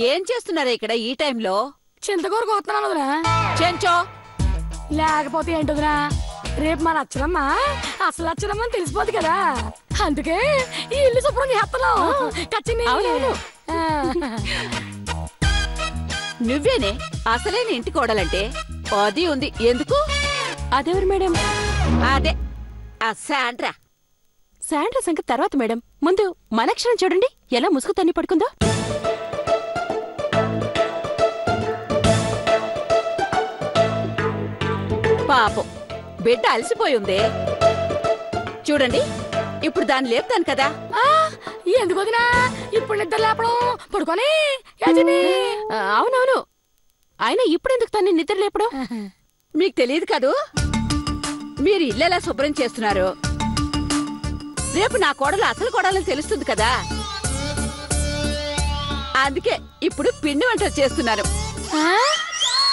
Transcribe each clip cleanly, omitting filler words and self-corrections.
ఏం చేస్తున్నారా ఇక్కడ ఈ టైంలో? చింతకూర కోస్తున్నాను వదినా. చెంచో లేకపోతే ఏంటదినా, రేపు మన అచ్చరమ్మ అసలు అచ్చరమ్మ అని తెలిసిపోద్ది కదా, అందుకే ఈ ఇల్లు శుభ్రం చేస్తున్నాం. నువ్వేనే అసలైన ఇంటి కోడలంటే? అది ఉంది. ఎందుకు? అదెవరు మేడం? అదే ఆ శాండ్రా. శాండ్రా సంగతి తర్వాత మేడం, ముందు మనక్షరం చూడండి ఎలా ముసుగు తన్ని పడుకుందో. పాపం బిడ్డ అలసిపోయి ఉందే. చూడండి, ఇప్పుడు దాన్ని లేపుతాను కదా. ఎందుకు వదినా ఇప్పుడు నిద్ర లేపడం, పడుకొని. అవునవును, ఆయన ఇప్పుడెందుకు తన్ని నిద్ర లేపడం? మీకు తెలియదు కదూ, మీరు ఇల్లెలా శుభ్రం చేస్తున్నారు. రేపు నా కోడలు అసలు కోడలని తెలుస్తుంది కదా, అందుకే ఇప్పుడు పిండి వంటలు చేస్తున్నాను.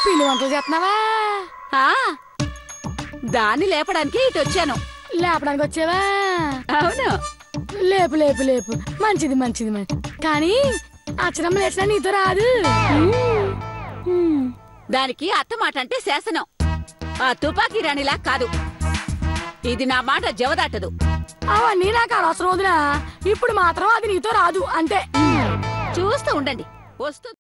పిండి వంటలు చేస్తున్నావా? దాన్ని లేపడానికి ఇటు వచ్చాను. లేపడానికి వచ్చావా? అవును. లేపు లేపు లేపు, మంచిది మంచిది మంచిది. కానీ అచ్చరమ్మ లేచినా నీతో రాదు. దానికి అత్త మాట అంటే శాసనం, ఆ తుపాకీ రాణిలా కాదు. ఇది నా మాట జవదాటదు. అవన్నీ నాకు అనవసరం వదినా, ఇప్పుడు మాత్రం అది నీతో రాదు అంతే. చూస్తూ ఉండండి, వస్తూ